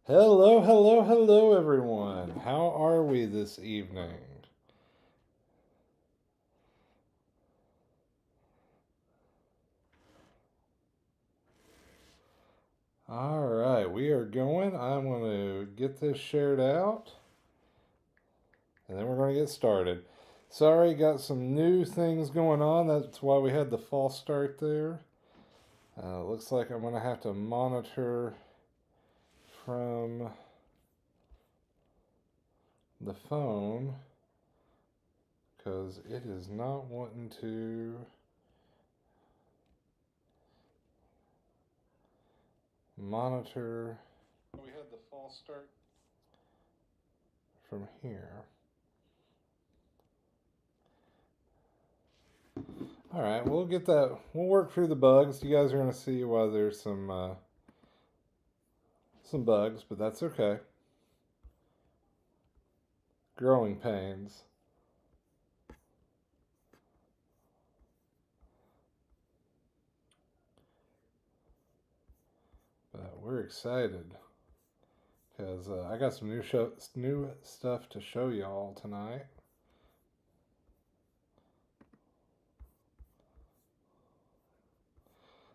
Hello, hello, hello, everyone. How are we this evening? All right, we are going. I'm going to get this shared out, and then we're going to get started. Sorry, got some new things going on. That's why we had the false start there. Looks like I'm going to have to monitor from the phone because it is not wanting to monitor. We had the false start from here. All right, we'll get that. We'll work through the bugs. You guys are gonna see why there's some bugs, but that's okay. Growing pains. But we're excited because I got some new stuff to show y'all tonight.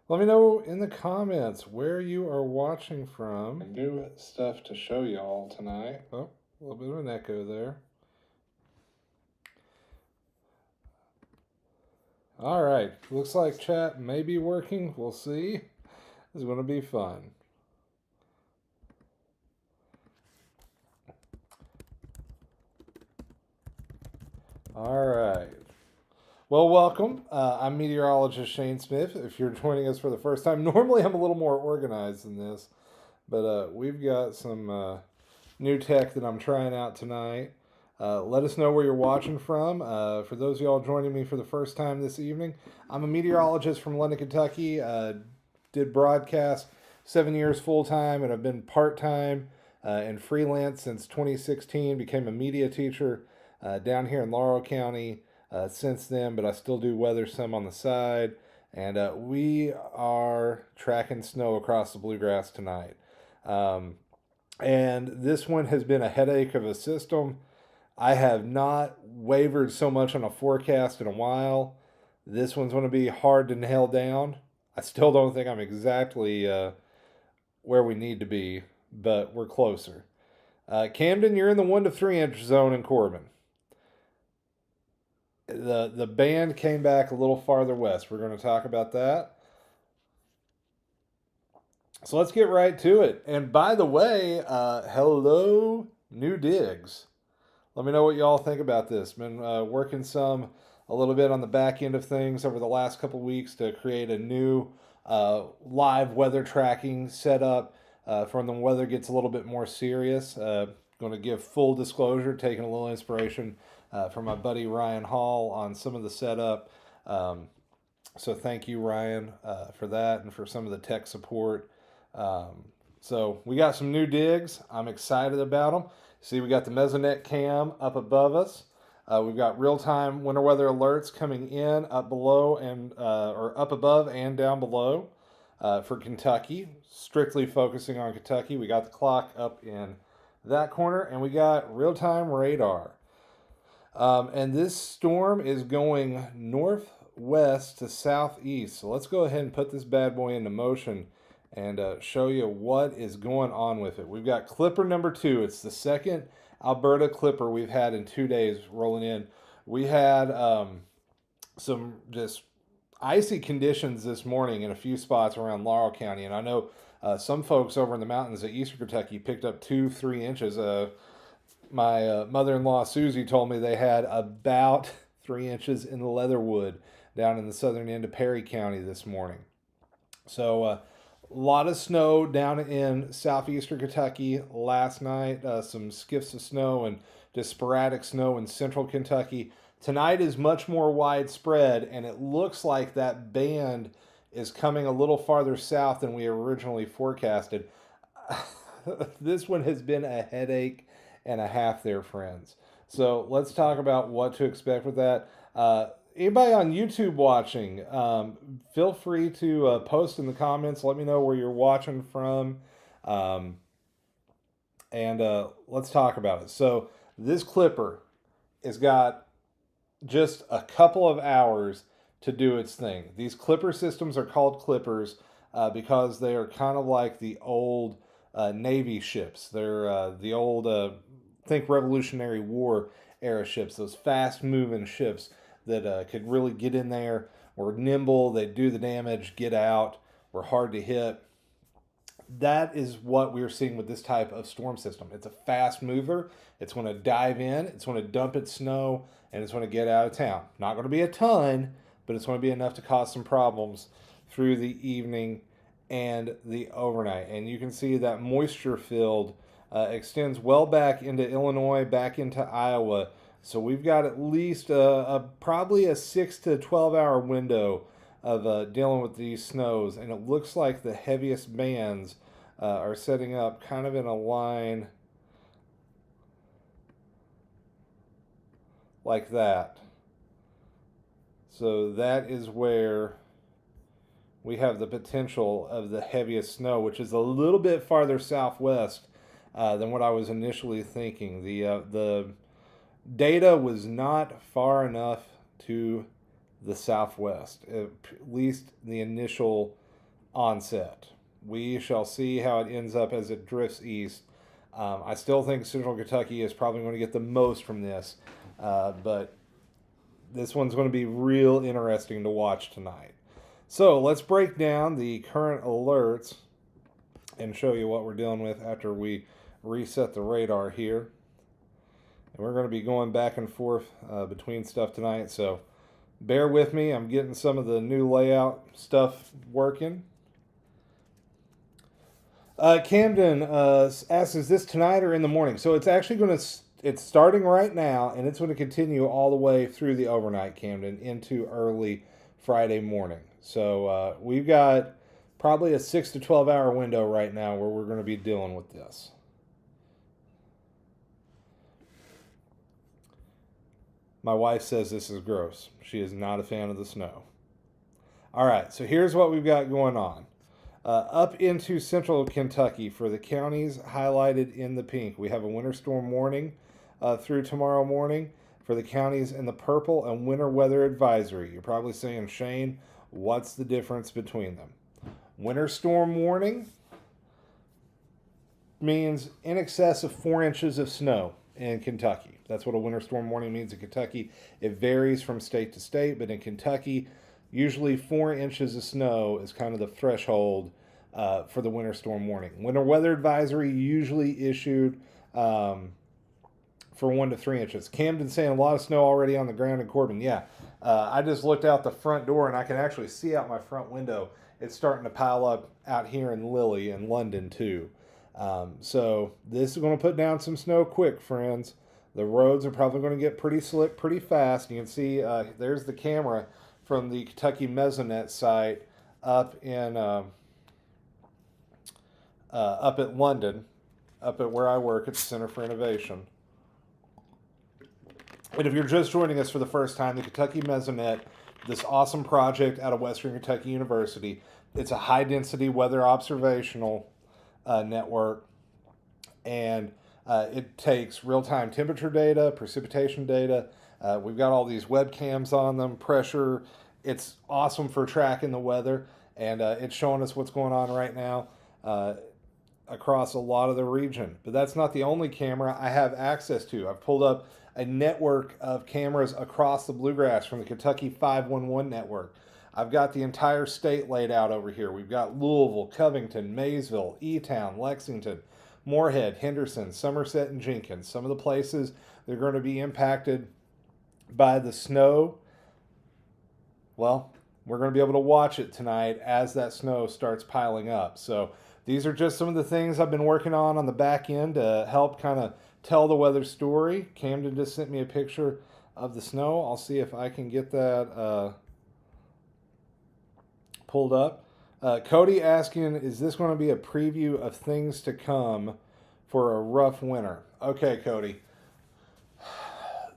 Let me know in the comments where you are watching from. New stuff to show y'all tonight. Oh, a little bit of an echo there. All right, looks like chat may be working. We'll see. This is going to be fun. All right. Well, welcome. I'm Meteorologist Shane Smith. If you're joining us for the first time, normally I'm a little more organized than this, but we've got some new tech that I'm trying out tonight. Let us know where you're watching from. For those of y'all joining me for the first time this evening, I'm a meteorologist from London, Kentucky. Did broadcast 7 years full time, and I've been part time and freelance since 2016. Became a media teacher down here in Laurel County since then, but I still do weather some on the side. And we are tracking snow across the Bluegrass tonight. And this one has been a headache of a system. I have not wavered so much on a forecast in a while. This one's going to be hard to nail down. I still don't think I'm exactly where we need to be, but we're closer. Camden, you're in the 1 to 3 inch zone in Corbin. The band came back a little farther west. We're going to talk about that. So let's get right to it. And by the way, hello, New Digs. Let me know what y'all think about this. Been working a little bit on the back end of things over the last couple weeks to create a new live weather tracking setup for when the weather gets a little bit more serious. Going to give full disclosure, taking a little inspiration from my buddy Ryan Hall on some of the setup. So thank you, Ryan, for that and for some of the tech support. So we got some new digs. I'm excited about them. See, we got the Mesonet cam up above us. We've got real-time winter weather alerts coming in up below and or up above and down below for Kentucky. Strictly focusing on Kentucky. We got the clock up in that corner, and we got real-time radar. And this storm is going northwest to southeast. So let's go ahead and put this bad boy into motion and show you what is going on with it. We've got Clipper number 2. It's the second Alberta Clipper we've had in 2 days rolling in. We had some just icy conditions this morning in a few spots around Laurel County, and I know some folks over in the mountains of eastern Kentucky picked up 2-3 inches. My mother-in-law Susie told me they had about 3 inches in Leatherwood down in the southern end of Perry County this morning. So a lot of snow down in southeastern Kentucky last night. Some skiffs of snow and just sporadic snow in central Kentucky. Tonight is much more widespread, and it looks like that band is coming a little farther south than we originally forecasted. This one has been a headache and a half there, friends. So let's talk about what to expect with that. Anybody on YouTube watching, feel free to post in the comments. Let me know where you're watching from. And let's talk about it. So this clipper has got just a couple of hours to do its thing. These clipper systems are called clippers because they are kind of like the old Navy ships. They're the old, think Revolutionary War era ships, those fast moving ships that could really get in there, were nimble, they do the damage, get out, were hard to hit. That is what we're seeing with this type of storm system. It's a fast mover. It's going to dive in, it's going to dump its snow, and it's going to get out of town. Not going to be a ton, but it's going to be enough to cause some problems through the evening and the overnight. And you can see that moisture field extends well back into Illinois, back into Iowa. So we've got at least probably a 6 to 12 hour window of dealing with these snows, and it looks like the heaviest bands are setting up kind of in a line like that. So that is where we have the potential of the heaviest snow, which is a little bit farther southwest than what I was initially thinking. The data was not far enough to the southwest, at least the initial onset. We shall see how it ends up as it drifts east. I still think Central Kentucky is probably going to get the most from this, but this one's going to be real interesting to watch tonight. So let's break down the current alerts and show you what we're dealing with after we reset the radar here. And we're going to be going back and forth between stuff tonight, so bear with me. I'm getting some of the new layout stuff working. Camden asks, is this tonight or in the morning? So it's actually it's starting right now, and it's going to continue all the way through the overnight, Camden, into early Friday morning. So we've got probably a 6 to 12 hour window right now where we're going to be dealing with this. My wife says this is gross. She is not a fan of the snow. All right, so here's what we've got going on. Up into central Kentucky for the counties highlighted in the pink, we have a winter storm warning through tomorrow morning. For the counties in the purple, and winter weather advisory. You're probably saying, Shane, what's the difference between them? Winter storm warning means in excess of 4 inches of snow in Kentucky. That's what a winter storm warning means in Kentucky. It varies from state to state, but in Kentucky, usually 4 inches of snow is kind of the threshold for the winter storm warning. Winter weather advisory usually issued for 1 to 3 inches. Camden saying a lot of snow already on the ground in Corbin. Yeah, I just looked out the front door and I can actually see out my front window. It's starting to pile up out here in Lilly and London too. So this is going to put down some snow quick, friends. The roads are probably going to get pretty slick pretty fast. You can see there's the camera from the Kentucky Mesonet site up in up at London, up at where I work at the Center for Innovation. And if you're just joining us for the first time, the Kentucky Mesonet, this awesome project out of Western Kentucky University, it's a high-density weather observational network, and it takes real-time temperature data, precipitation data. We've got all these webcams on them, pressure. It's awesome for tracking the weather, and it's showing us what's going on right now across a lot of the region. But that's not the only camera I have access to. I've pulled up a network of cameras across the Bluegrass from the Kentucky 511 network. I've got the entire state laid out over here. We've got Louisville, Covington, Maysville, E-Town, Lexington, Moorhead, Henderson, Somerset, and Jenkins. Some of the places that are going to be impacted by the snow. Well, we're going to be able to watch it tonight as that snow starts piling up. So these are just some of the things I've been working on the back end to help kind of tell the weather story. Camden just sent me a picture of the snow. I'll see if I can get that pulled up. Cody asking, is this going to be a preview of things to come for a rough winter? Okay, Cody.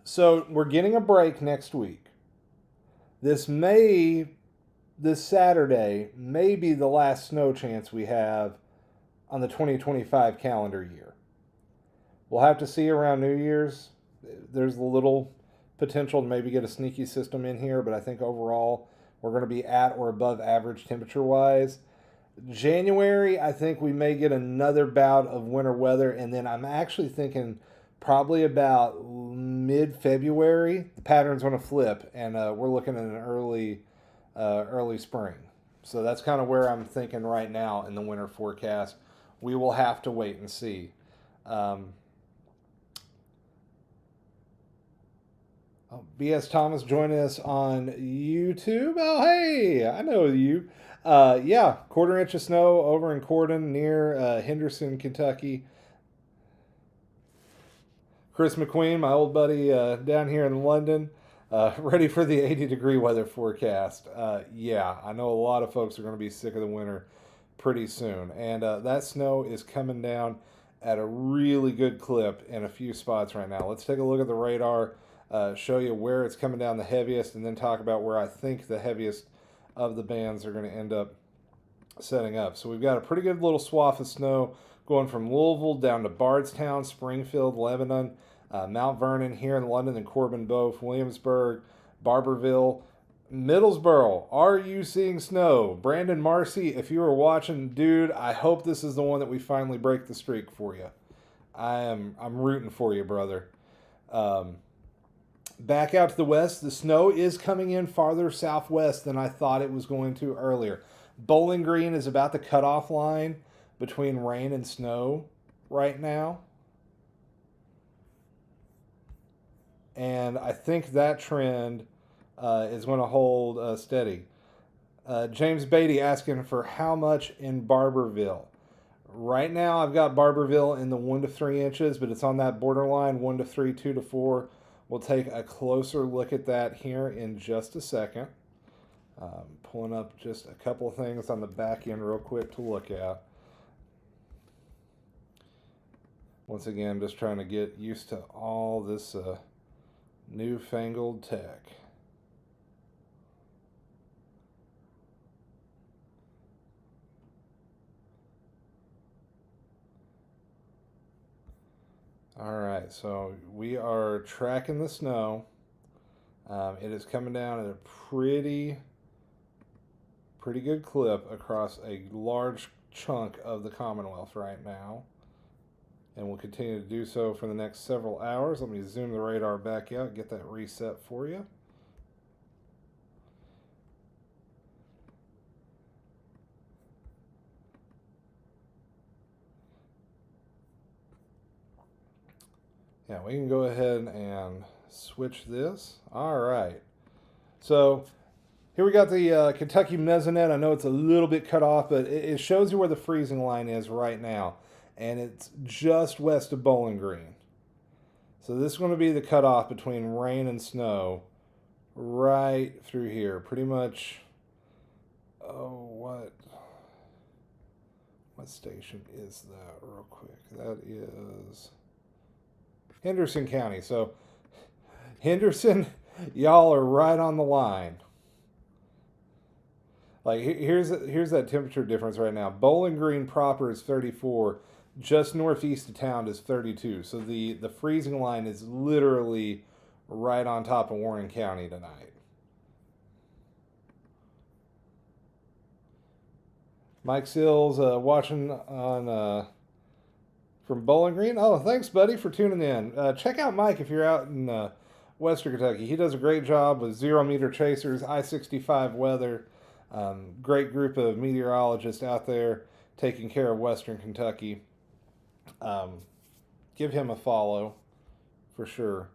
So we're getting a break next week. This Saturday may be the last snow chance we have on the 2025 calendar year. We'll have to see around New Year's. There's a little potential to maybe get a sneaky system in here, but I think overall we're going to be at or above average temperature wise. January, I think we may get another bout of winter weather, and then I'm actually thinking probably about mid-February, the pattern's going to flip, and we're looking at an early spring. So that's kind of where I'm thinking right now in the winter forecast. We will have to wait and see. B.S. Thomas joining us on YouTube. Oh, hey, I know you. Yeah, quarter inch of snow over in Corden near Henderson, Kentucky. Chris McQueen, my old buddy down here in London, ready for the 80-degree weather forecast. Yeah, I know a lot of folks are going to be sick of the winter pretty soon. And that snow is coming down at a really good clip in a few spots right now. Let's take a look at the radar, show you where it's coming down the heaviest, and then talk about where I think the heaviest of the bands are going to end up setting up. So we've got a pretty good little swath of snow going from Louisville down to Bardstown, Springfield, Lebanon, Mount Vernon here in London, and Corbin Both, Williamsburg, Barberville, Middlesboro. Are you seeing snow? Brandon Marcy, if you are watching, dude, I hope this is the one that we finally break the streak for you. I'm rooting for you, brother. Back out to the west, the snow is coming in farther southwest than I thought it was going to earlier. Bowling Green is about the cutoff line between rain and snow right now. And I think that trend is going to hold steady. James Beatty asking for how much in Barberville. Right now I've got Barberville in the 1 to 3 inches, but it's on that borderline 1 to 3, 2 to 4. We'll take a closer look at that here in just a second. Pulling up just a couple of things on the back end real quick to look at. Once again, just trying to get used to all this newfangled tech. All right, so we are tracking the snow. It is coming down at a pretty good clip across a large chunk of the Commonwealth right now. And we'll continue to do so for the next several hours. Let me zoom the radar back out, get that reset for you. Yeah, we can go ahead and switch this. All right. So here we got the Kentucky Mesonet. I know it's a little bit cut off, but it shows you where the freezing line is right now. And it's just west of Bowling Green. So this is going to be the cutoff between rain and snow right through here. Pretty much, what station is that real quick? That is Henderson County. So Henderson, y'all are right on the line. Like here's that temperature difference right now. Bowling Green proper is 34. Just northeast of town is 32. So the freezing line is literally right on top of Warren County tonight. Mike Sills watching on from Bowling Green. Oh, thanks, buddy, for tuning in. Check out Mike if you're out in Western Kentucky. He does a great job with 0 meter chasers, I-65 weather. Great group of meteorologists out there taking care of Western Kentucky. Give him a follow for sure.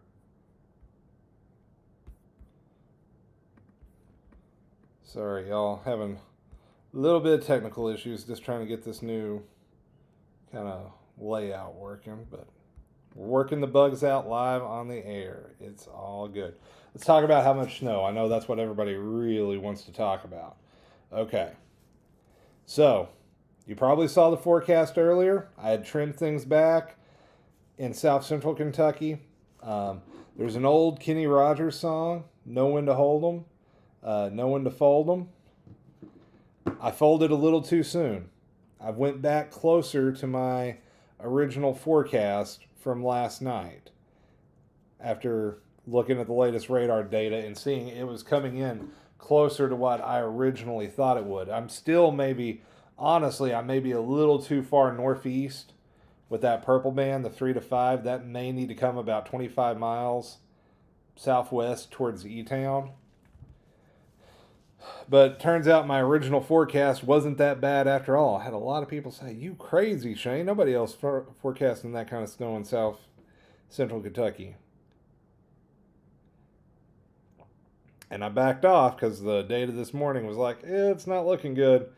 Sorry, y'all, having a little bit of technical issues, just trying to get this new kind of layout working, but we're working the bugs out live on the air. It's all good. Let's talk about how much snow. I know that's what everybody really wants to talk about. Okay, so you probably saw the forecast earlier. I had trimmed things back in South Central Kentucky. There's an old Kenny Rogers song, "Know When to Hold 'Em, Know When to Fold 'Em." I folded a little too soon. I went back closer to my original forecast from last night after looking at the latest radar data and seeing it was coming in closer to what I originally thought it would. I'm still maybe, honestly, I may be a little too far northeast with that purple band, the 3 to 5. That may need to come about 25 miles southwest towards E-Town. But turns out my original forecast wasn't that bad after all. I had a lot of people say, "You crazy, Shane. Nobody else forecasting that kind of snow in south central Kentucky." And I backed off because the data this morning was like, it's not looking good.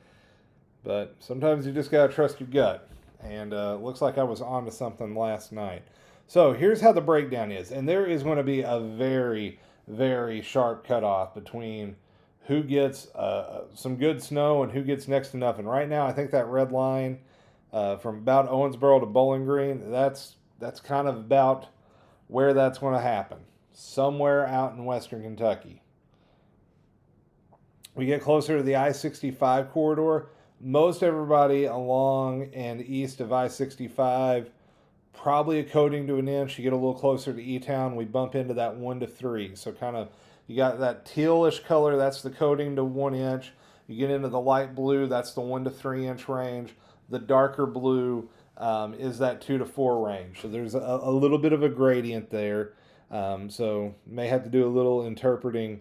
But sometimes you just got to trust your gut. And looks like I was onto something last night. So here's how the breakdown is. And there is going to be a very, very sharp cutoff between who gets some good snow and who gets next to nothing. Right now, I think that red line from about Owensboro to Bowling Green, that's kind of about where that's going to happen. Somewhere out in western Kentucky. We get closer to the I-65 corridor. Most everybody along and east of I-65, probably a coating to an inch. You get a little closer to E-Town, we bump into that 1 to 3. So kind of, you got that tealish color, that's the coating to 1 inch. You get into the light blue, that's the 1 to 3 inch range. The darker blue is that 2 to 4 range. So there's a little bit of a gradient there. So may have to do a little interpreting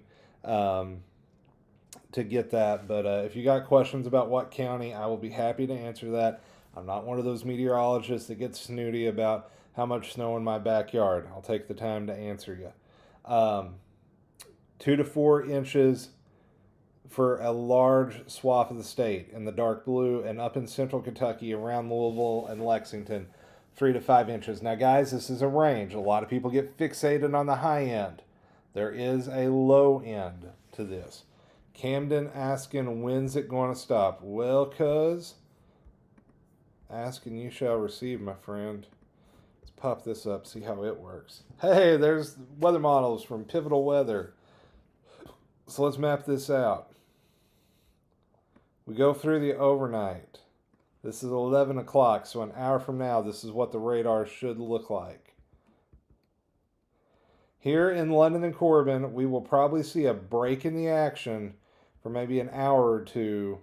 to get that. But if you got questions about what county, I will be happy to answer that. I'm not one of those meteorologists that gets snooty about how much snow in my backyard. I'll take the time to answer you. 2 to 4 inches for a large swath of the state in the dark blue, and up in central Kentucky around Louisville and Lexington, 3 to 5 inches. Now, guys, this is a range. A lot of people get fixated on the high end. There is a low end to this. Camden asking, when's it going to stop? Well, cuz, asking you shall receive, my friend. Let's pop this up, see how it works. Hey, there's weather models from Pivotal Weather. So let's map this out. We go through the overnight. This is 11 o'clock, so an hour from now, this is what the radar should look like. Here in London and Corbin, we will probably see a break in the action for maybe an hour or two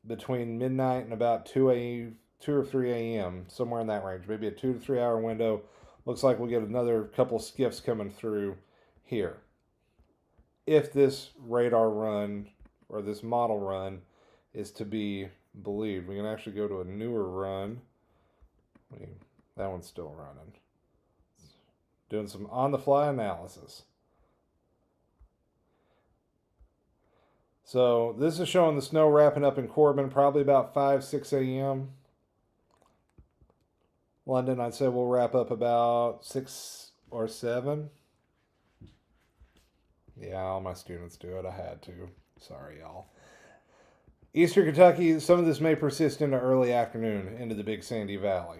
between midnight and about 2 or 3 a.m., somewhere in that range. Maybe a 2 to 3 hour window. Looks like we'll get another couple skiffs coming through here. If this radar run or this model run is to be believed. We can actually go to a newer run. That one's still running. Doing some on-the-fly analysis. So this is showing the snow wrapping up in Corbin probably about 5, 6 a.m. London, I'd say we'll wrap up about 6 or 7. Yeah, all my students do it. I had to. Sorry, y'all. Eastern Kentucky, some of this may persist into early afternoon into the Big Sandy Valley.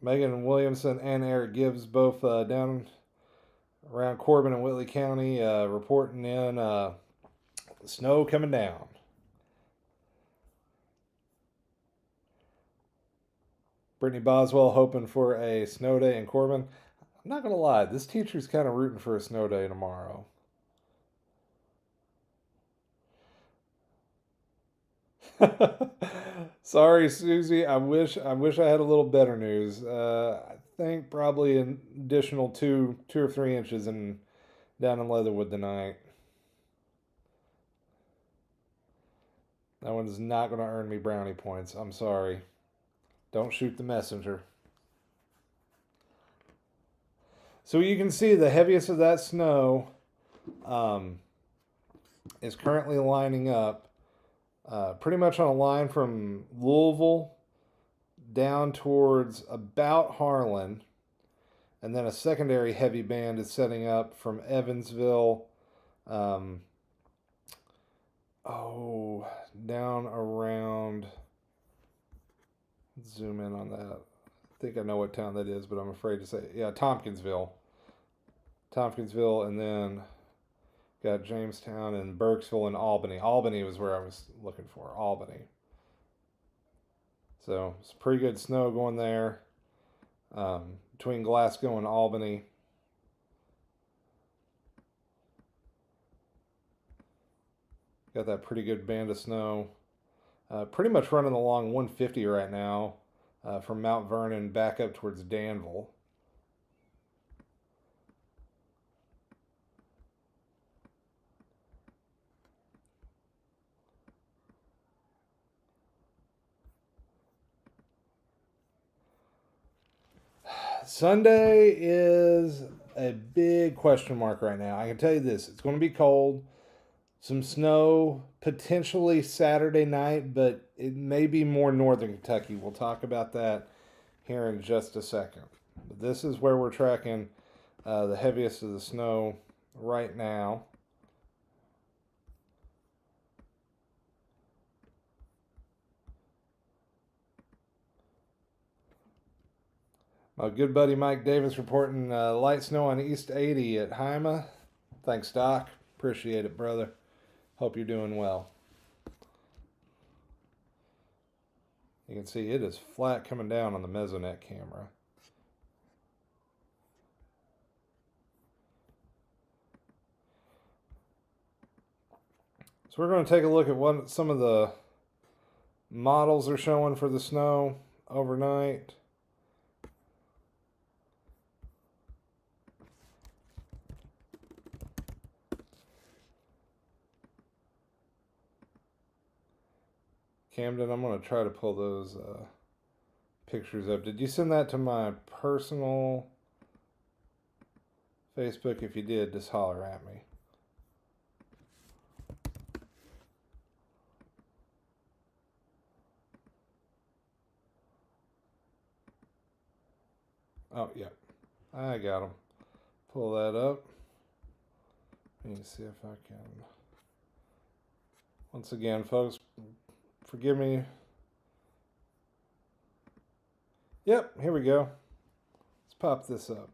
Megan Williamson and Eric Gibbs both down around Corbin and Whitley County reporting in snow coming down. Brittany Boswell hoping for a snow day in Corbin. I'm not going to lie, this teacher's kind of rooting for a snow day tomorrow. Sorry, Susie. I wish I had a little better news. I think probably an additional 2 or 3 inches down in Leatherwood tonight. That one's not going to earn me brownie points. I'm sorry. Don't shoot the messenger. So you can see the heaviest of that snow is currently lining up pretty much on a line from Louisville down towards about Harlan. And then a secondary heavy band is setting up from Evansville down around, zoom in on that. I think I know what town that is, but I'm afraid to say, yeah, Tompkinsville Tompkinsville, and then got Jamestown and Burkesville and Albany. Albany was where I was looking for. Albany. So it's pretty good snow going there between Glasgow and Albany. Got that pretty good band of snow. Pretty much running along 150 right now from Mount Vernon back up towards Danville. Sunday is a big question mark right now. I can tell you this, it's going to be cold. Some snow potentially Saturday night, but it may be more northern Kentucky. We'll talk about that here in just a second. But this is where we're tracking the heaviest of the snow right now. My good buddy Mike Davis reporting light snow on East 80 at Hyma. Thanks, Doc. Appreciate it, brother. Hope you're doing well. You can see it is flat coming down on the Mesonet camera. So we're going to take a look at what some of the models are showing for the snow overnight. Camden, I'm going to try to pull those pictures up. Did you send that to my personal Facebook? If you did, just holler at me. Oh, yeah. I got them. Pull that up. Let me see if I can. Once again, folks, forgive me. Yep, here we go. Let's pop this up.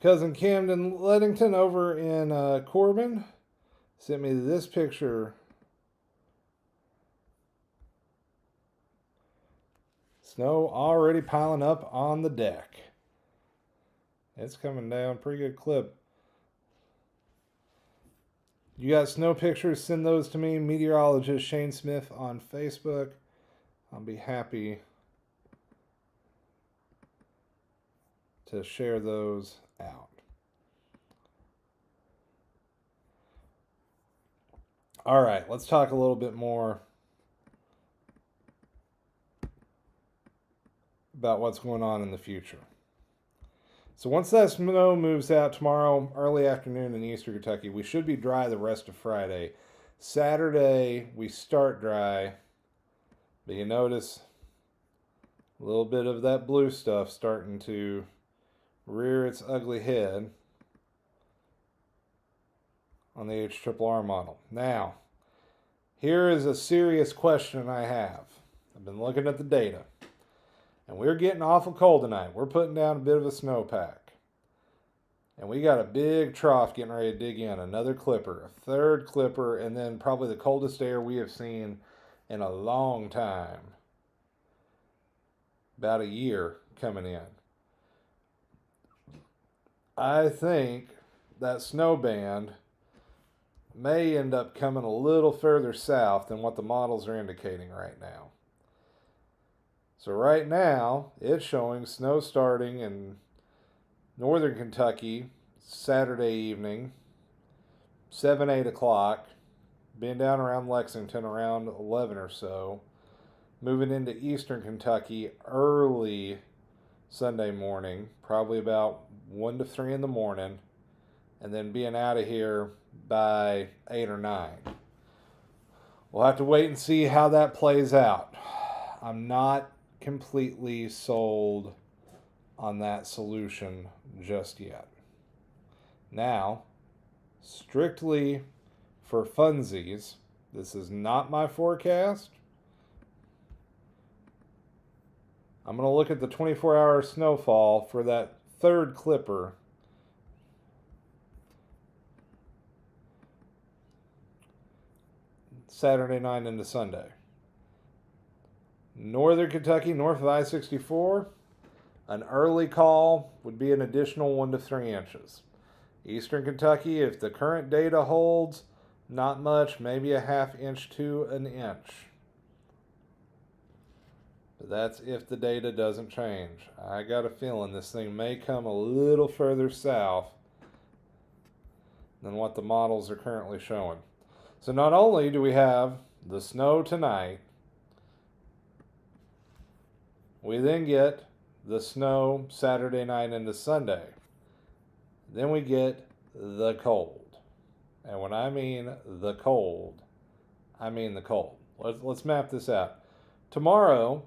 Cousin Camden Leddington over in Corbin sent me this picture. Snow already piling up on the deck. It's coming down pretty good clip. You got snow pictures, send those to me. Meteorologist Shane Smith on Facebook. I'll be happy to share those out. All right, let's talk a little bit more about what's going on in the future. So once that snow moves out tomorrow, early afternoon in eastern Kentucky, we should be dry the rest of Friday. Saturday, we start dry, but you notice a little bit of that blue stuff starting to rear its ugly head on the HRRR model. Now, here is a serious question I have. I've been looking at the data. And we're getting awful cold tonight. We're putting down a bit of a snowpack. And we got a big trough getting ready to dig in. Another clipper, a third clipper, and then probably the coldest air we have seen in a long time. About a year coming in. I think that snow band may end up coming a little further south than what the models are indicating right now. So right now, it's showing snow starting in northern Kentucky Saturday evening, 7, 8 o'clock, being down around Lexington around 11 or so, moving into eastern Kentucky early Sunday morning, probably about 1 to 3 in the morning, and then being out of here by 8 or 9. We'll have to wait and see how that plays out. I'm not completely sold on that solution just yet. Now, strictly for funsies, this is not my forecast. I'm going to look at the 24-hour snowfall for that third clipper. Saturday night into Sunday. Northern Kentucky, north of I-64, an early call would be an additional 1 to 3 inches. Eastern Kentucky, if the current data holds, not much, maybe a ½ inch to an inch. But that's if the data doesn't change. I got a feeling this thing may come a little further south than what the models are currently showing. So not only do we have the snow tonight, we then get the snow Saturday night into Sunday. Then we get the cold. And when I mean the cold, I mean the cold. Let's map this out. Tomorrow,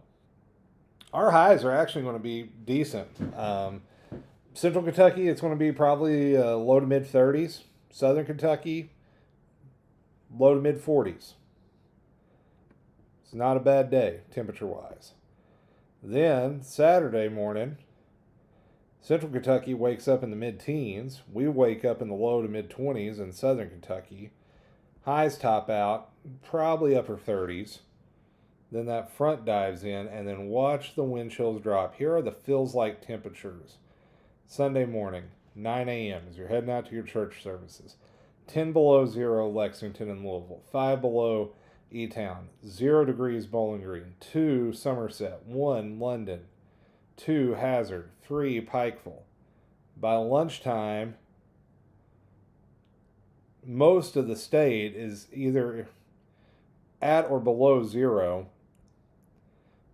our highs are actually going to be decent. Central Kentucky, it's going to be probably low to mid 30s. Southern Kentucky, low to mid 40s. It's not a bad day, temperature-wise. Then, Saturday morning, Central Kentucky wakes up in the mid-teens. We wake up in the low to mid-20s in Southern Kentucky. Highs top out, probably upper 30s. Then that front dives in, and then watch the wind chills drop. Here are the feels-like temperatures. Sunday morning, 9 a.m. as you're heading out to your church services. 10 below 0 Lexington and Louisville. 5 below E-Town. 0 degrees Bowling Green. 2 Somerset. 1 London. 2 Hazard. 3 Pikeville. By lunchtime, most of the state is either at or below 0.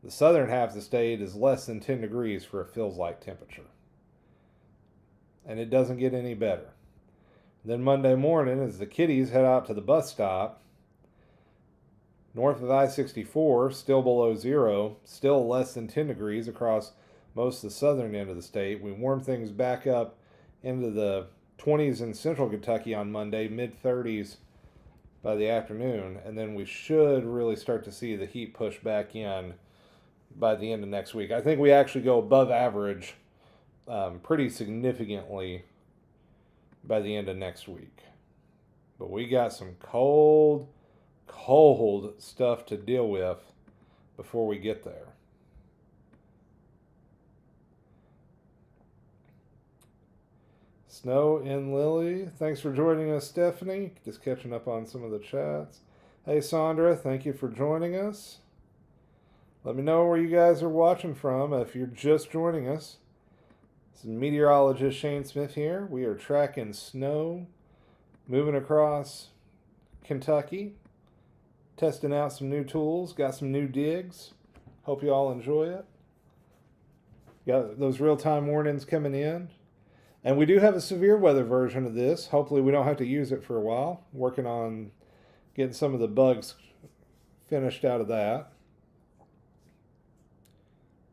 The southern half of the state is less than 10 degrees for a feels-like temperature. And it doesn't get any better. Then Monday morning, as the kiddies head out to the bus stop, north of I-64, still below 0, still less than 10 degrees across most of the southern end of the state. We warm things back up into the 20s in central Kentucky on Monday, mid-30s by the afternoon, and then we should really start to see the heat push back in by the end of next week. I think we actually go above average pretty significantly by the end of next week. But we got some cold stuff to deal with before we get there. Snow in Lily. Thanks for joining us, Stephanie. Just catching up on some of the chats. Hey, Sandra, thank you for joining us. Let me know where you guys are watching from if you're just joining us. This is Meteorologist Shane Smith here. We are tracking snow, moving across Kentucky, testing out some new tools, got some new digs. Hope you all enjoy it. Got those real-time warnings coming in. And we do have a severe weather version of this. Hopefully we don't have to use it for a while. Working on getting some of the bugs finished out of that.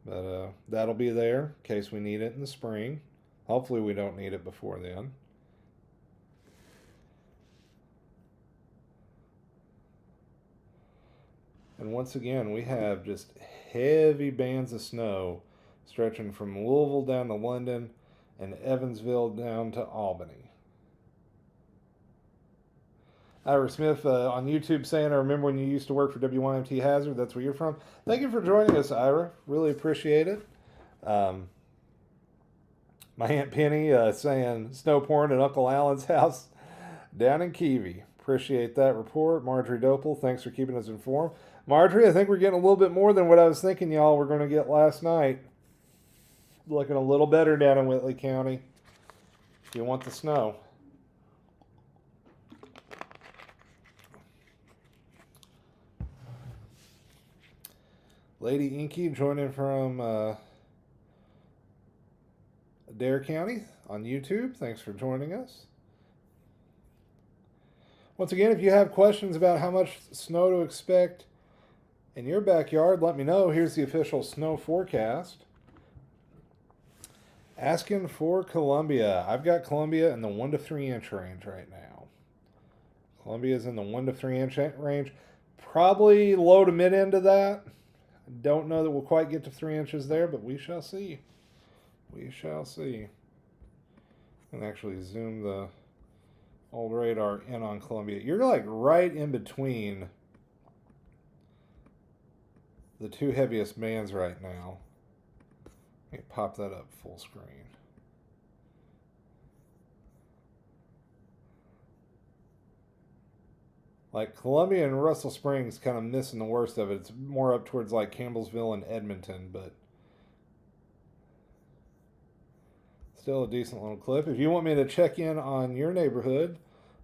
But that'll be there in case we need it in the spring. Hopefully we don't need it before then. And once again, we have just heavy bands of snow stretching from Louisville down to London and Evansville down to Albany. Ira Smith on YouTube saying, I remember when you used to work for WYMT Hazard. That's where you're from. Thank you for joining us, Ira. Really appreciate it. My Aunt Penny saying snow pouring at Uncle Alan's house down in Keevy. Appreciate that report. Marjorie Dopel, thanks for keeping us informed. Marjorie, I think we're getting a little bit more than what I was thinking y'all were going to get last night. Looking a little better down in Whitley County. If you want the snow. Lady Inky joining from Dare County on YouTube. Thanks for joining us. Once again, if you have questions about how much snow to expect in your backyard, let me know. Here's the official snow forecast. Asking for Columbia. I've got Columbia in the 1 to 3 inch range right now. Columbia's in the 1 to 3 inch range. Probably low to mid end of that. Don't know that we'll quite get to 3 inches there, but we shall see. We shall see. And actually zoom the old radar in on Columbia. You're like right in between the two heaviest bands right now. Let me pop that up full screen. Like Columbia and Russell Springs kind of missing the worst of it. It's more up towards like Campbellsville and Edmonton, but still a decent little clip. If you want me to check in on your neighborhood,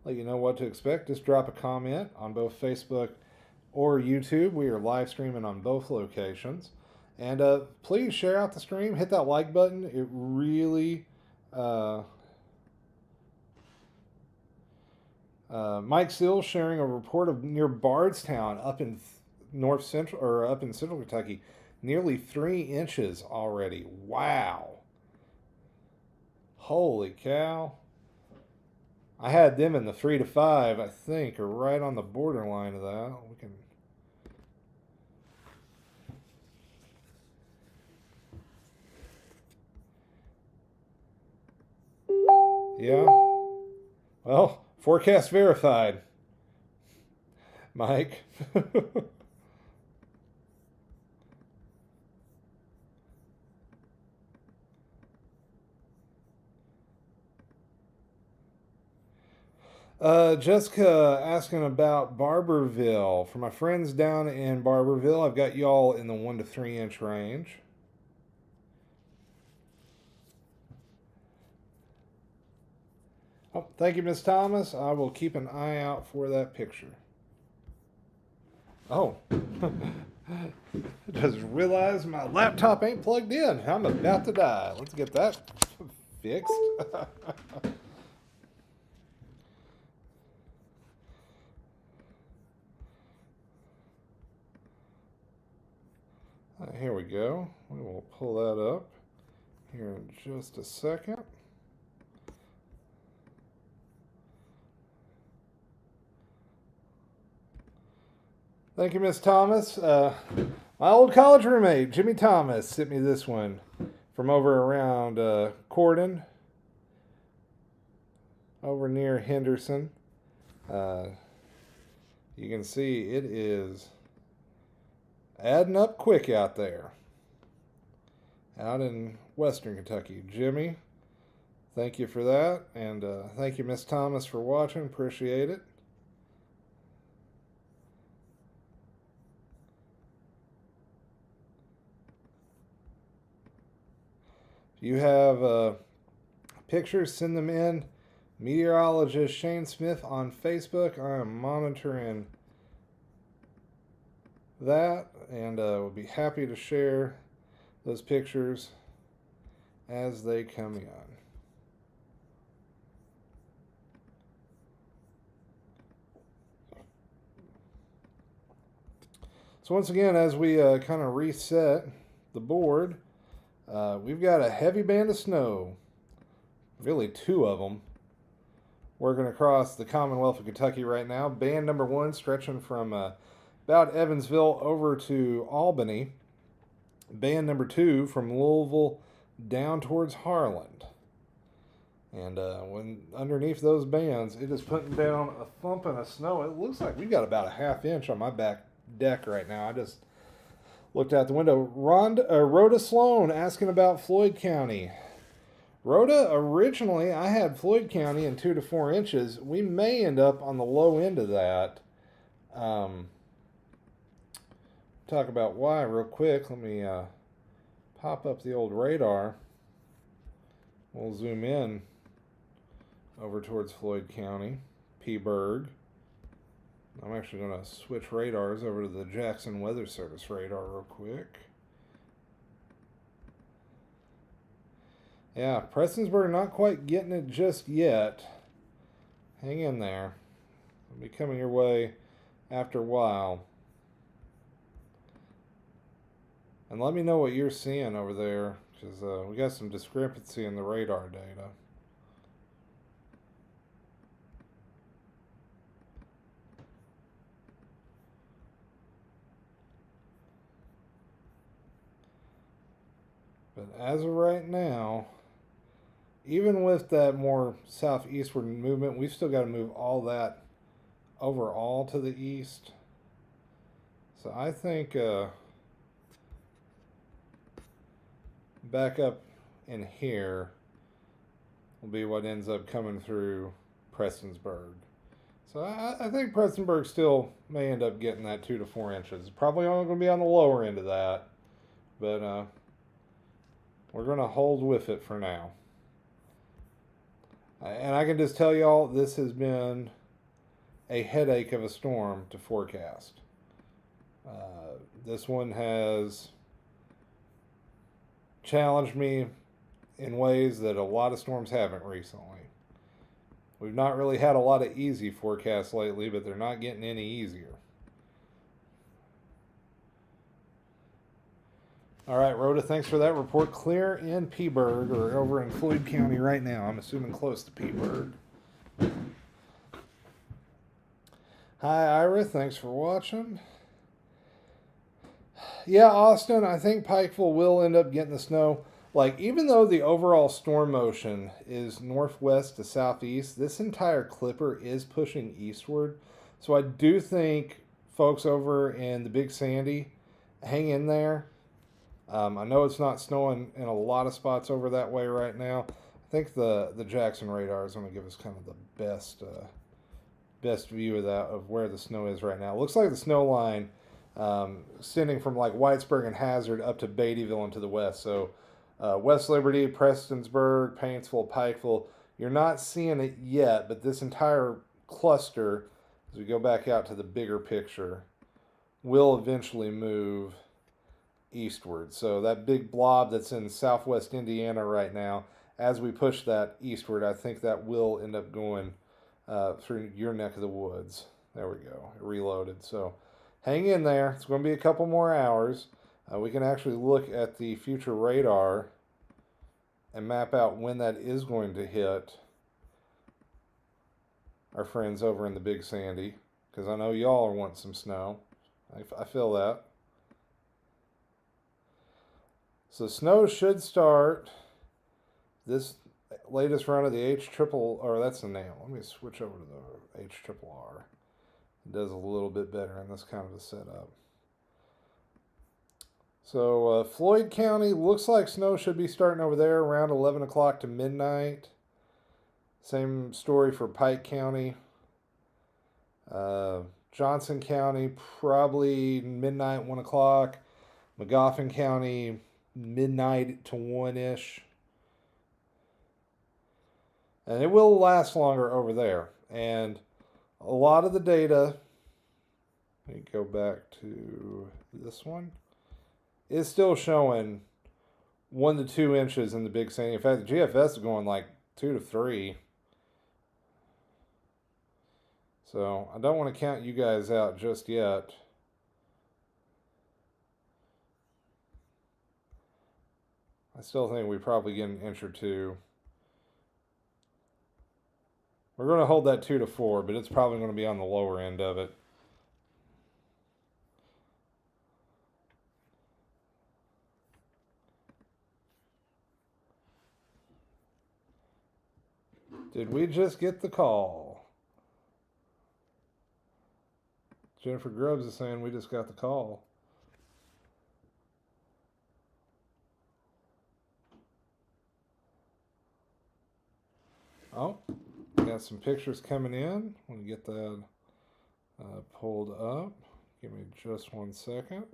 let you know what to expect, just drop a comment on both Facebook or YouTube. We are live streaming on both locations. And please share out the stream. Hit that like button. It really... Mike Sills sharing a report of near Bardstown up in north central or up in central Kentucky, nearly 3 inches already. Wow! Holy cow! I had them in the 3 to 5, I think, or right on the borderline of that. We can. Yeah. Well. Forecast verified, Mike. Jessica asking about Barberville. For my friends down in Barberville, I've got y'all in the 1 to 3 inch range. Oh, thank you, Miss Thomas. I will keep an eye out for that picture. Oh. Just realized my laptop ain't plugged in. I'm about to die. Let's get that fixed. Here we go. We will pull that up here in just a second. Thank you, Miss Thomas. My old college roommate, Jimmy Thomas, sent me this one from over around Corden, over near Henderson. You can see it is adding up quick out there, out in western Kentucky. Jimmy, thank you for that, and thank you, Miss Thomas, for watching. Appreciate it. If you have pictures, send them in. Meteorologist Shane Smith on Facebook. I am monitoring that, and we'll be happy to share those pictures as they come in. So once again, as we kind of reset the board, we've got a heavy band of snow, really 2 of them, working across the Commonwealth of Kentucky right now. Band number 1 stretching from about Evansville over to Albany. Band number 2 from Louisville down towards Harland. And when underneath those bands, it is putting down a thumping of snow. It looks like we've got about a ½ inch on my back deck right now. I just looked out the window. Rhoda Sloan asking about Floyd County. Rhoda, originally I had Floyd County in 2 to 4 inches. We may end up on the low end of that. Talk about why real quick. Let me pop up the old radar. We'll zoom in over towards Floyd County, Peaburg. I'm actually going to switch radars over to the Jackson Weather Service radar real quick. Yeah, Prestonsburg not quite getting it just yet. Hang in there. It'll be coming your way after a while. And let me know what you're seeing over there, because we got some discrepancy in the radar data. But as of right now, even with that more southeastward movement, we've still got to move all that overall to the east. So I think back up in here will be what ends up coming through Prestonsburg. So I think Prestonsburg still may end up getting that 2 to 4 inches. Probably only going to be on the lower end of that, but we're going to hold with it for now. And I can just tell y'all, this has been a headache of a storm to forecast. This one has challenged me in ways that a lot of storms haven't recently. We've not really had a lot of easy forecasts lately, but they're not getting any easier. All right, Rhoda, thanks for that report. Clear in Peaburg, or over in Floyd County right now. I'm assuming close to Peaburg. Hi, Ira. Thanks for watching. Yeah, Austin, I think Pikeville will end up getting the snow. Like, even though the overall storm motion is northwest to southeast, this entire clipper is pushing eastward. So I do think folks over in the Big Sandy, hang in there. I know it's not snowing in a lot of spots over that way right now. I think the Jackson radar is going to give us kind of the best view of that, of where the snow is right now. It looks like the snow line extending from like Whitesburg and Hazard up to Beattyville and to the west. So West Liberty, Prestonsburg, Paintsville, Pikeville, you're not seeing it yet, but this entire cluster, as we go back out to the bigger picture, will eventually move eastward. So that big blob that's in southwest Indiana right now, as we push that eastward, I think that will end up going through your neck of the woods. There we go. It reloaded. So hang in there. It's going to be a couple more hours. We can actually look at the future radar and map out when that is going to hit our friends over in the Big Sandy, because I know y'all are wanting some snow. I feel that. So snow should start this latest run of the or that's the name. Let me switch over to the HRRR. It does a little bit better in this kind of a setup. So Floyd County, looks like snow should be starting over there around 11 o'clock to midnight. Same story for Pike County. Johnson County, probably midnight, 1 o'clock. Magoffin County, midnight to 1-ish. And it will last longer over there. And a lot of the data, let me go back to this one, is still showing 1 to 2 inches in the Big Sandy. In fact, the GFS is going like 2 to 3. So I don't want to count you guys out just yet. I still think we probably get an inch or two. We're going to hold that 2 to 4, but it's probably going to be on the lower end of it. Did we just get the call? Jennifer Grubbs is saying we just got the call. Oh, got some pictures coming in. Let me get that pulled up. Give me just 1 second.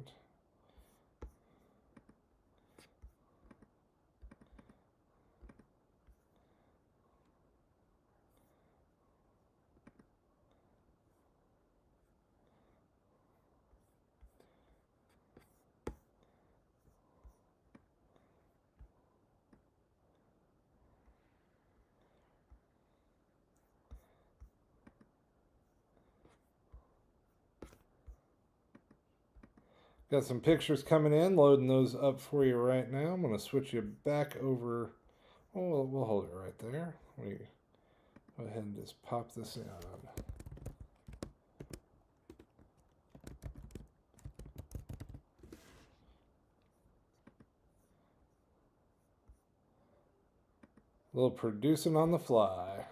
Got some pictures coming in, loading those up for you right now. I'm going to switch you back over. Oh, we'll hold it right there. Let me go ahead and just pop this in. A little producing on the fly.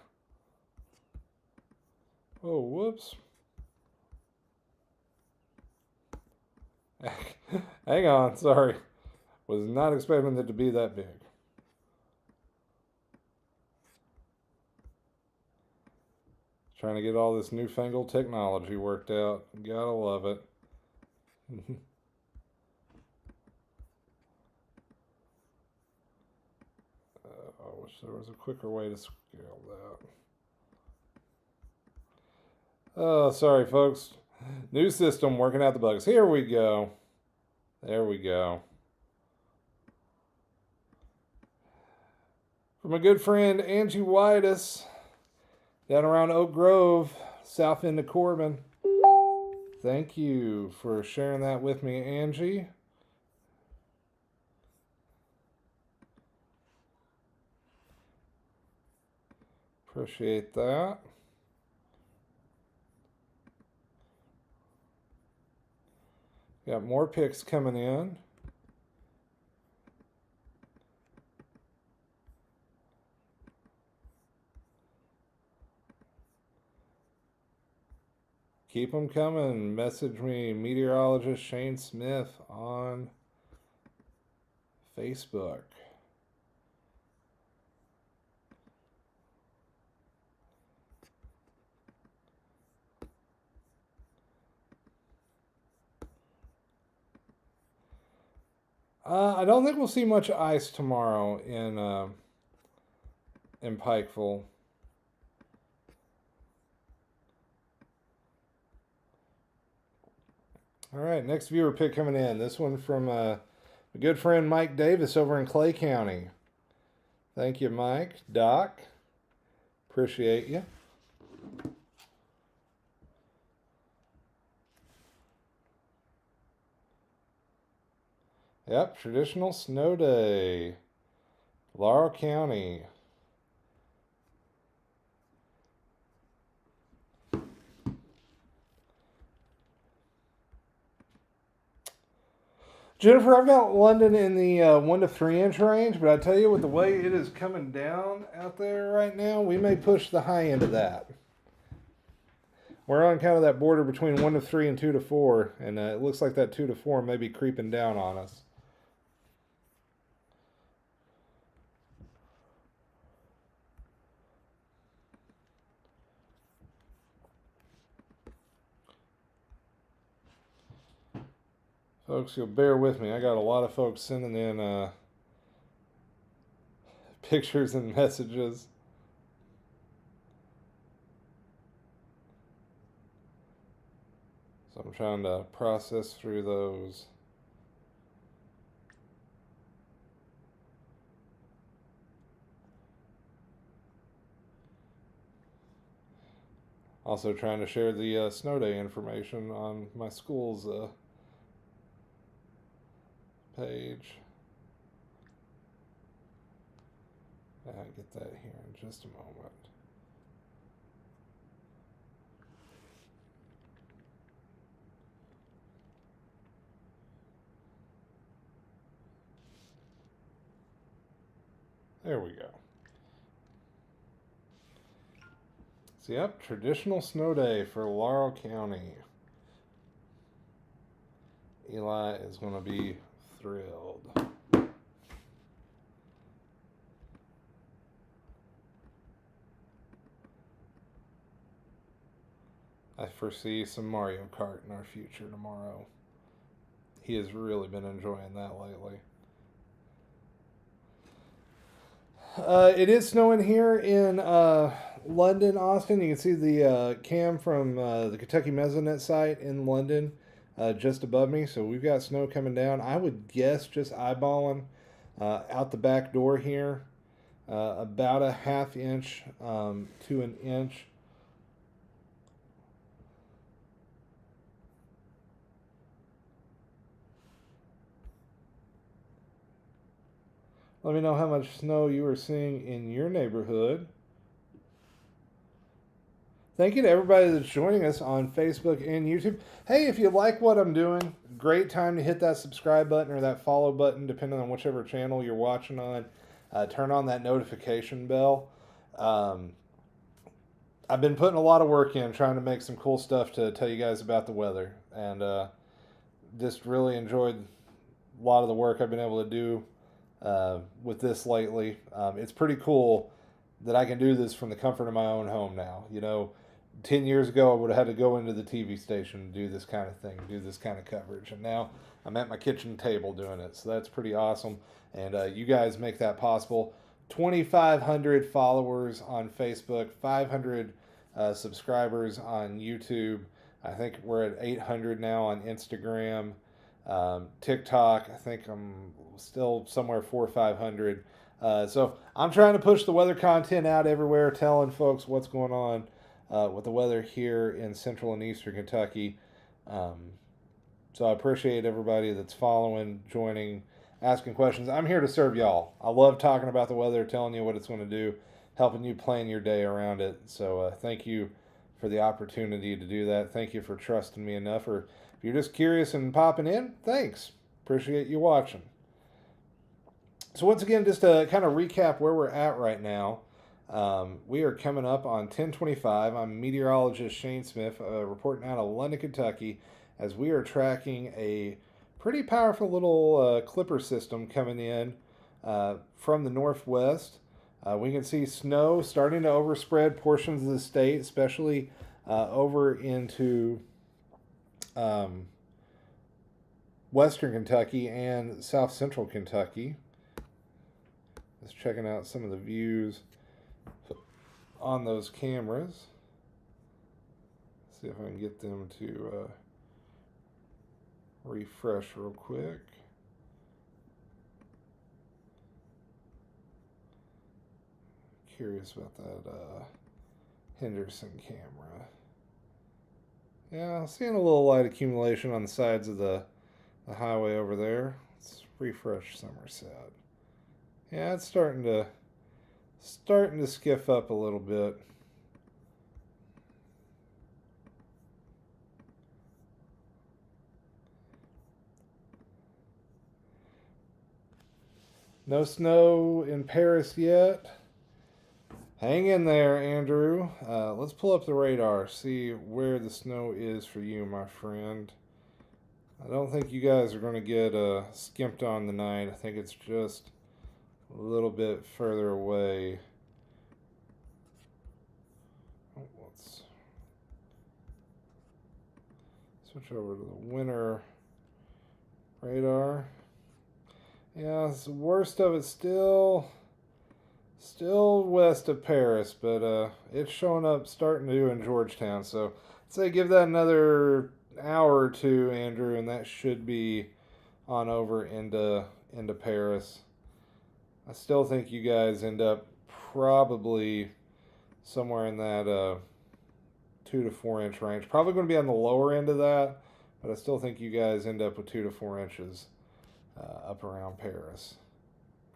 Oh, whoops. Hang on, sorry. Was not expecting it to be that big. Trying to get all this newfangled technology worked out. Gotta love it. I wish there was a quicker way to scale that. Oh, sorry, folks. New system working out the bugs. Here we go. There we go. From a good friend, Angie Whitus, down around Oak Grove, south end of Corbin. Thank you for sharing that with me, Angie. Appreciate that. Got more pics coming in. Keep them coming. Message me, Meteorologist Shane Smith on Facebook. I don't think we'll see much ice tomorrow in Pikeville. All right, next viewer pick coming in. This one from a good friend Mike Davis over in Clay County. Thank you, Mike. Doc, appreciate you. Yep, traditional snow day. Laurel County. Jennifer, I've got London in the 1 to 3 inch range, but I tell you, with the way it is coming down out there right now, we may push the high end of that. We're on kind of that border between 1 to 3 and 2 to 4, and it looks like that 2 to 4 may be creeping down on us. Folks, you'll bear with me. I got a lot of folks sending in pictures and messages. So I'm trying to process through those. Also trying to share the snow day information on my school's page. I'll get that here in just a moment. There we go. So, yep, traditional snow day for Laurel County. Eli is going to be thrilled. I foresee some Mario Kart in our future tomorrow. He has really been enjoying that lately. It is snowing here in London, Austin. You can see the cam from the Kentucky Mesonet site in London just above me. So we've got snow coming down. I would guess, just eyeballing out the back door here, about a ½ inch to an inch. Let me know how much snow you are seeing in your neighborhood. Thank you to everybody that's joining us on Facebook and YouTube. Hey, if you like what I'm doing, great time to hit that subscribe button or that follow button, depending on whichever channel you're watching on. turn on that notification bell. Um, I've been putting a lot of work in trying to make some cool stuff to tell you guys about the weather, and just really enjoyed a lot of the work I've been able to do with this lately. It's pretty cool that I can do this from the comfort of my own home now. 10 years ago, I would have had to go into the TV station and do this kind of thing, do this kind of coverage. And now I'm at my kitchen table doing it. So that's pretty awesome. And you guys make that possible. 2,500 followers on Facebook, 500 subscribers on YouTube. I think we're at 800 now on Instagram. TikTok, I think I'm still somewhere 400 or 500. So I'm trying to push the weather content out everywhere, telling folks what's going on with the weather here in central and eastern Kentucky. So I appreciate everybody that's following, joining, asking questions. I'm here to serve y'all. I love talking about the weather, telling you what it's going to do, helping you plan your day around it. So thank you for the opportunity to do that. Thank you for trusting me enough. Or if you're just curious and popping in, thanks. Appreciate you watching. So once again, just to kind of recap where we're at right now, we are coming up on 10:25. I'm meteorologist Shane Smith, reporting out of London, Kentucky, as we are tracking a pretty powerful little clipper system coming in from the northwest. We can see snow starting to overspread portions of the state, especially over into western Kentucky and south central Kentucky. Just checking out some of the views on those cameras. See if I can get them to refresh real quick. Curious about that Henderson camera. Yeah, seeing a little light accumulation on the sides of the highway over there. Let's refresh Somerset. Yeah, it's starting to skiff up a little bit. No snow in Paris yet. Hang in there, Andrew. Let's pull up the radar, see where the snow is for you, my friend. I don't think you guys are going to get skimped on tonight. I think it's just a little bit further away. Let's switch over to the winter radar. Yeah, the worst of it still west of Paris, but it's showing up starting to in Georgetown. So I'd say give that another hour or two, Andrew, and that should be on over into Paris. I still think you guys end up probably somewhere in that 2 to 4 inch range. Probably going to be on the lower end of that, but I still think you guys end up with 2 to 4 inches up around Paris.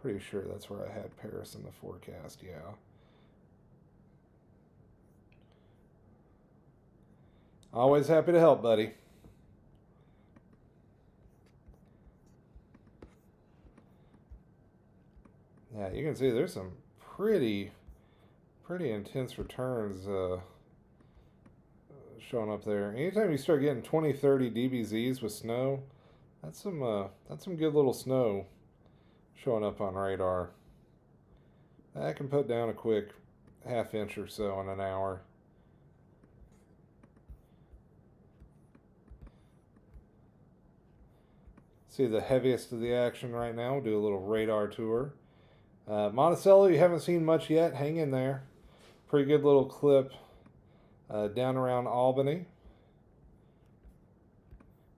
Pretty sure that's where I had Paris in the forecast, yeah. Always happy to help, buddy. Yeah, you can see there's some pretty intense returns showing up there. Anytime you start getting 20, 30 dBZs with snow, that's some good little snow showing up on radar. That can put down a quick half inch or so in an hour. See the heaviest of the action right now. We'll do a little radar tour. Monticello, you haven't seen much yet. Hang in there. Pretty good little clip down around Albany.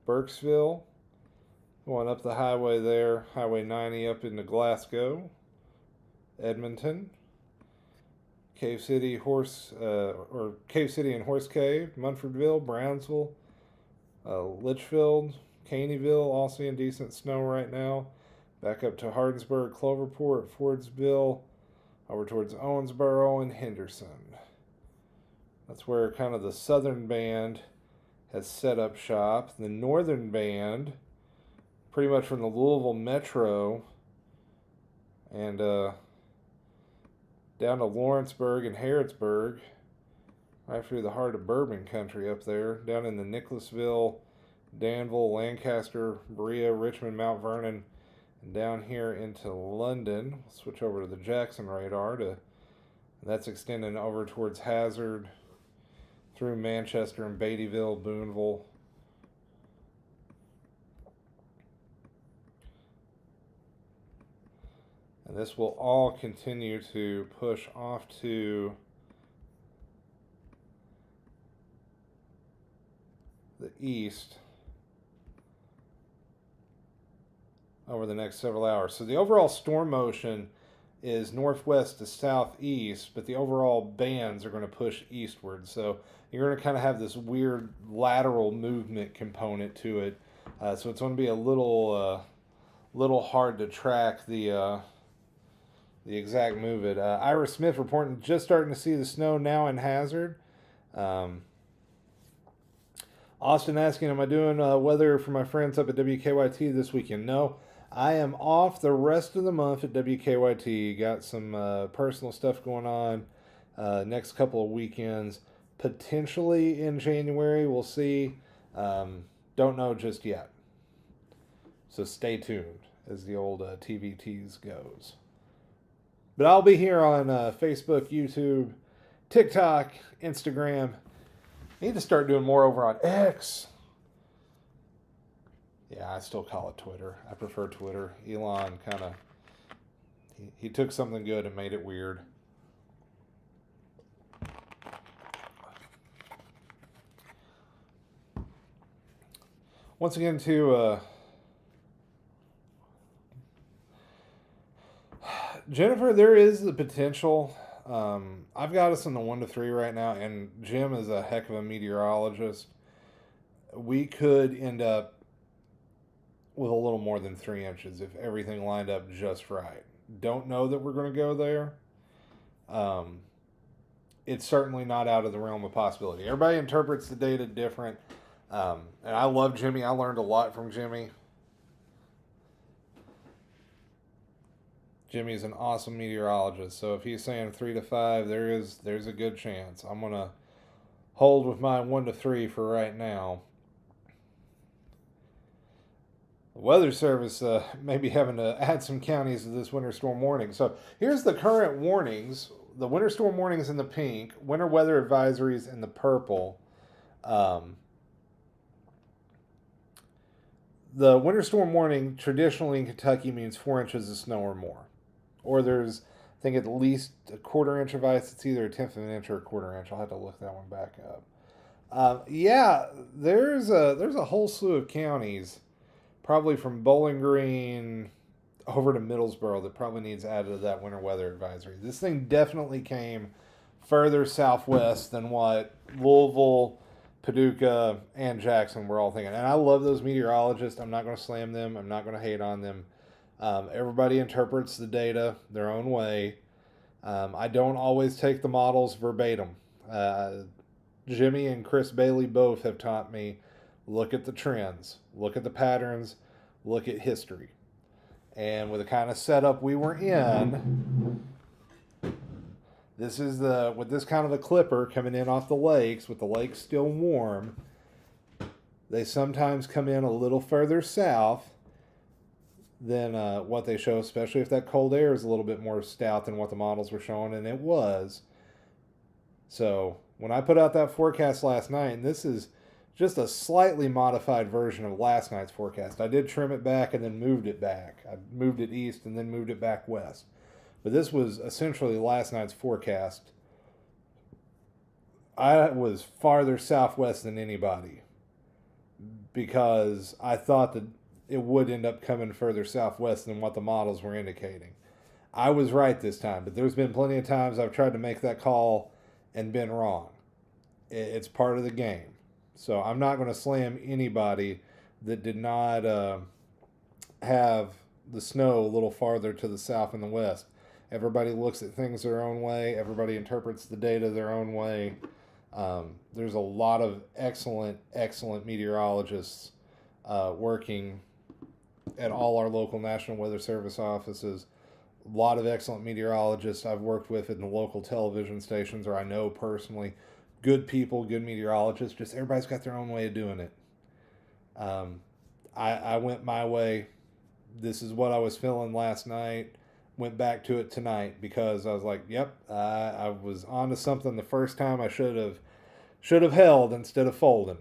Burkesville, going up the highway there, Highway 90 up into Glasgow. Edmonton. Cave City and Horse Cave, Munfordville, Brownsville, Litchfield, Caneyville, all seeing decent snow right now. Back up to Hardinsburg, Cloverport, Fordsville, over towards Owensboro and Henderson. That's where kind of the southern band has set up shop. The northern band, pretty much from the Louisville Metro and down to Lawrenceburg and Harrodsburg, right through the heart of bourbon country up there, down in the Nicholasville, Danville, Lancaster, Berea, Richmond, Mount Vernon, and down here into London. We'll switch over to the Jackson radar. That's extending over towards Hazard, through Manchester and Beattyville, Boonville. And this will all continue to push off to the east over the next several hours. So the overall storm motion is northwest to southeast, but the overall bands are going to push eastward. So you're going to kind of have this weird lateral movement component to it. So it's going to be a little hard to track the exact move it. Ira Smith reporting just starting to see the snow now in Hazard. Austin asking, am I doing weather for my friends up at WKYT this weekend? No, I am off the rest of the month at WKYT. Got some personal stuff going on next couple of weekends. Potentially in January, we'll see. Don't know just yet. So stay tuned, as the old TVTs goes. But I'll be here on Facebook, YouTube, TikTok, Instagram. I need to start doing more over on X. Yeah, I still call it Twitter. I prefer Twitter. Elon kind of, he took something good and made it weird. Once again, to Jennifer, there is the potential. I've got us in the 1 to 3 right now, and Jim is a heck of a meteorologist. We could end up with a little more than 3 inches if everything lined up just right. Don't know that we're going to go there. It's certainly not out of the realm of possibility. Everybody interprets the data different. And I love Jimmy. I learned a lot from Jimmy. Jimmy's an awesome meteorologist. So if he's saying 3 to 5, there's a good chance. I'm going to hold with my 1 to 3 for right now. The Weather Service may be having to add some counties to this winter storm warning. So here's the current warnings. The winter storm warnings in the pink, winter weather advisories in the purple. The winter storm warning traditionally in Kentucky means 4 inches of snow or more. Or there's, I think, at least a 1/4 inch of ice. It's either a 1/10 of an inch or a 1/4 inch. I'll have to look that one back up. Yeah, there's a whole slew of counties, probably from Bowling Green over to Middlesboro, that probably needs added to that winter weather advisory. This thing definitely came further southwest than what Louisville, Paducah, and Jackson were all thinking. And I love those meteorologists. I'm not going to slam them. I'm not going to hate on them. Everybody interprets the data their own way. I don't always take the models verbatim. Jimmy and Chris Bailey both have taught me, look at the trends, look at the patterns, look at history. And with the kind of setup we were in, with this kind of a clipper coming in off the lakes, with the lakes still warm, they sometimes come in a little further south than what they show, especially if that cold air is a little bit more stout than what the models were showing, and it was. So when I put out that forecast last night, and this is just a slightly modified version of last night's forecast. I did trim it back and then moved it back. I moved it east and then moved it back west. But this was essentially last night's forecast. I was farther southwest than anybody because I thought that it would end up coming further southwest than what the models were indicating. I was right this time, but there's been plenty of times I've tried to make that call and been wrong. It's part of the game. So I'm not going to slam anybody that did not have the snow a little farther to the south and the west. Everybody looks at things their own way. Everybody interprets the data their own way. There's a lot of excellent meteorologists working at all our local National Weather Service offices A lot of excellent meteorologists I've worked with in the local television stations, or I know personally, good people, good meteorologists. Just everybody's got their own way of doing it. Um, I went my way. This is what I was feeling last night. Went back to it tonight because I was like, "Yep, I was onto something the first time. I should have held instead of folding."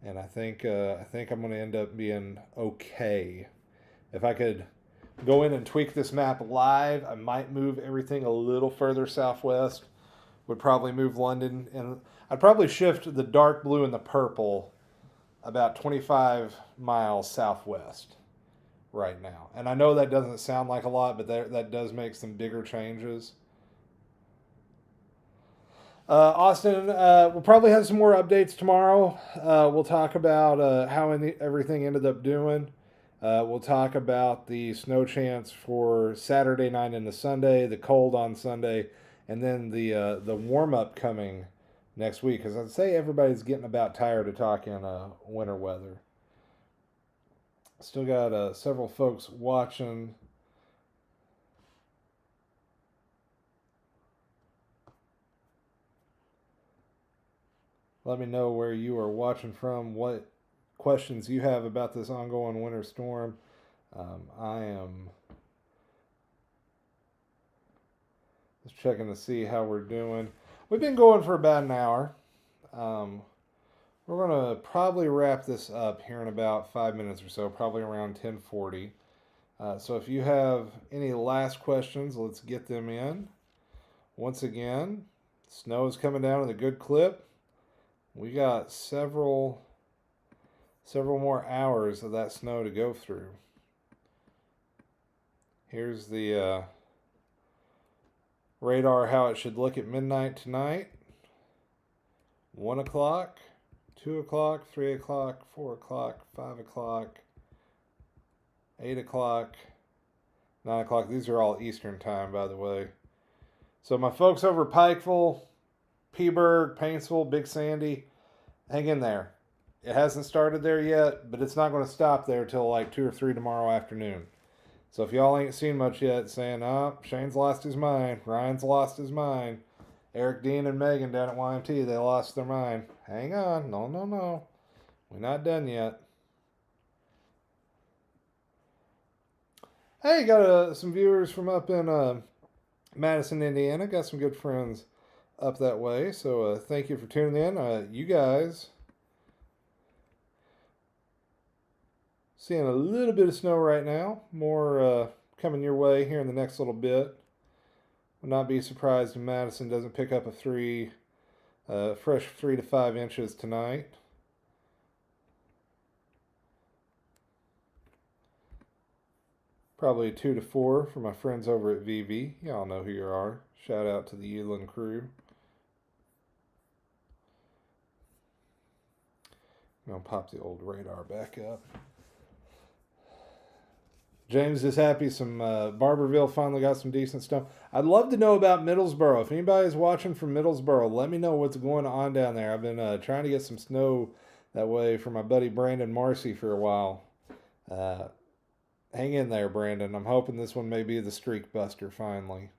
And I think I'm going to end up being okay. If I could go in and tweak this map live, I might move everything a little further southwest. Would probably move London, and I'd probably shift the dark blue and the purple about 25 miles southwest right now. And I know that doesn't sound like a lot, but that does make some bigger changes. Austin, we'll probably have some more updates tomorrow. We'll talk about how everything ended up doing. We'll talk about the snow chance for Saturday night and the Sunday, the cold on Sunday, and then the warm up coming next week. Because I'd say everybody's getting about tired of talking winter weather. Still got several folks watching. Let me know where you are watching from, what questions you have about this ongoing winter storm. I am just checking to see how we're doing. We've been going for about an hour. We're going to probably wrap this up here in about 5 minutes or so, probably around 10:40. So if you have any last questions, let's get them in. Once again, snow is coming down at a good clip. We got several more hours of that snow to go through. Here's the radar, how it should look at midnight tonight. 1 o'clock, 2 o'clock, 3 o'clock, 4 o'clock, 5 o'clock, 8 o'clock, 9 o'clock. These are all Eastern time, by the way. So my folks over Pikeville, Peaburg, Paintsville, Big Sandy, hang in there. It hasn't started there yet, but it's not going to stop there till like 2 or 3 tomorrow afternoon. So if y'all ain't seen much yet saying, oh, Shane's lost his mind, Ryan's lost his mind, Eric, Dean, and Megan down at YMT, they lost their mind. Hang on. No. We're not done yet. Hey, got some viewers from up in Madison, Indiana. Got some good friends up that way. So thank you for tuning in. You guys seeing a little bit of snow right now. More coming your way here in the next little bit. Would not be surprised if Madison doesn't pick up a fresh 3 to 5 inches tonight. Probably 2 to 4 for my friends over at VV. Y'all know who you are. Shout out to the Uland crew. I'm going to pop the old radar back up. James is happy some Barberville finally got some decent stuff. I'd love to know about Middlesboro. If anybody's watching from Middlesboro, let me know what's going on down there. I've been trying to get some snow that way for my buddy Brandon Marcy for a while. Hang in there, Brandon. I'm hoping this one may be the streak buster finally.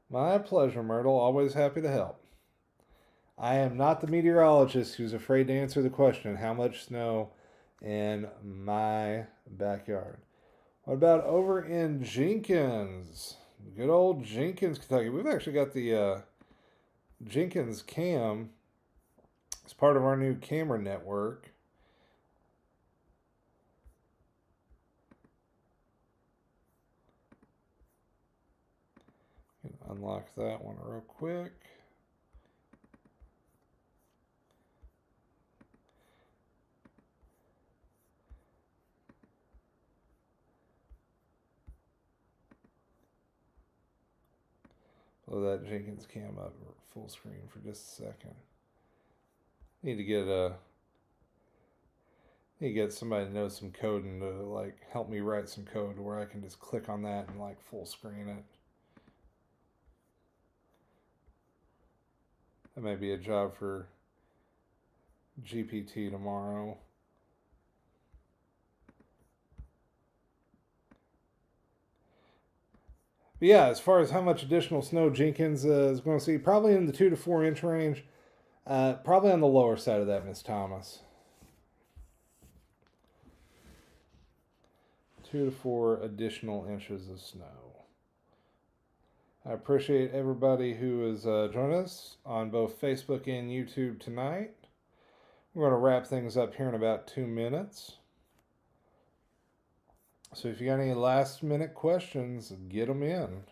My pleasure, Myrtle. Always happy to help. I am not the meteorologist who's afraid to answer the question, how much snow in my backyard? What about over in Jenkins? Good old Jenkins, Kentucky. We've actually got the Jenkins cam as part of our new camera network. Unlock that one real quick. Blow that Jenkins cam up full screen for just a second. Need to get somebody to know some code and to like help me write some code where I can just click on that and like full screen it. That may be a job for GPT tomorrow. But yeah, as far as how much additional snow Jenkins is going to see, probably in the 2 to 4 inch range. Probably on the lower side of that, Miss Thomas. 2 to 4 additional inches of snow. I appreciate everybody who has joined us on both Facebook and YouTube tonight. We're going to wrap things up here in about 2 minutes. So if you got any last minute questions, get them in.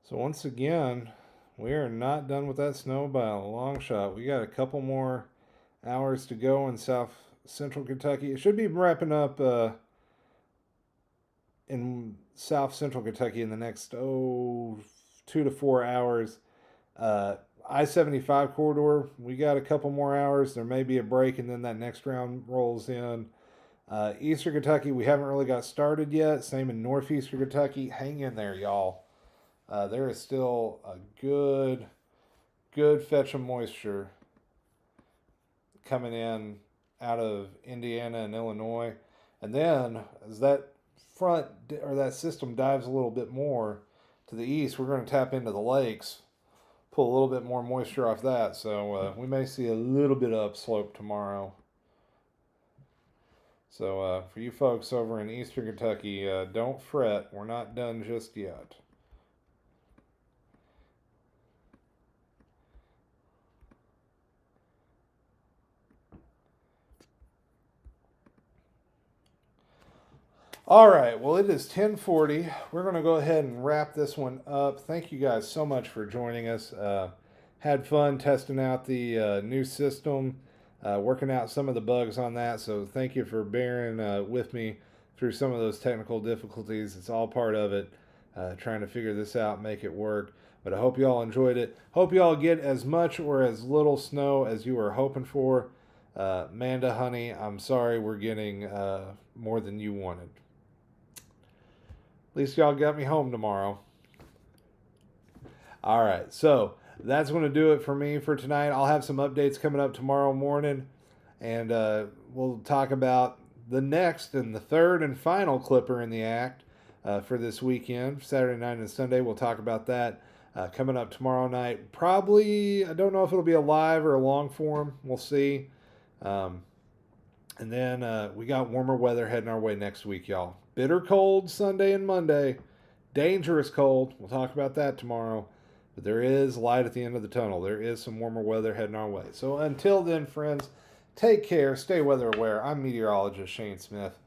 So once again, we are not done with that snow by a long shot. We got a couple more hours to go in South Central Kentucky. It should be wrapping up in South Central Kentucky in the next 2 to 4 hours. I-75 corridor, we got a couple more hours. There may be a break, and then that next round rolls in. Eastern Kentucky, we haven't really got started yet. Same in Northeastern Kentucky. Hang in there, y'all. There is still a good fetch of moisture coming in out of Indiana and Illinois. And then as that front or that system dives a little bit more to the east, we're going to tap into the lakes, pull a little bit more moisture off that. So we may see a little bit of upslope tomorrow. So for you folks over in Eastern Kentucky, don't fret. We're not done just yet. All right, well, it is 10:40. We're going to go ahead and wrap this one up. Thank you guys so much for joining us. Had fun testing out the new system, working out some of the bugs on that. So thank you for bearing with me through some of those technical difficulties. It's all part of it, trying to figure this out, make it work. But I hope you all enjoyed it. Hope you all get as much or as little snow as you were hoping for. Manda, honey, I'm sorry we're getting more than you wanted. At least y'all got me home tomorrow. All right, so that's going to do it for me for tonight. I'll have some updates coming up tomorrow morning, and we'll talk about the next and the third and final clipper in the act for this weekend, Saturday night and Sunday. We'll talk about that coming up tomorrow night. Probably, I don't know if it'll be a live or a long form. We'll see. And then we got warmer weather heading our way next week, y'all. Bitter cold Sunday and Monday. Dangerous cold. We'll talk about that tomorrow. But there is light at the end of the tunnel. There is some warmer weather heading our way. So until then, friends, take care. Stay weather aware. I'm meteorologist Shane Smith.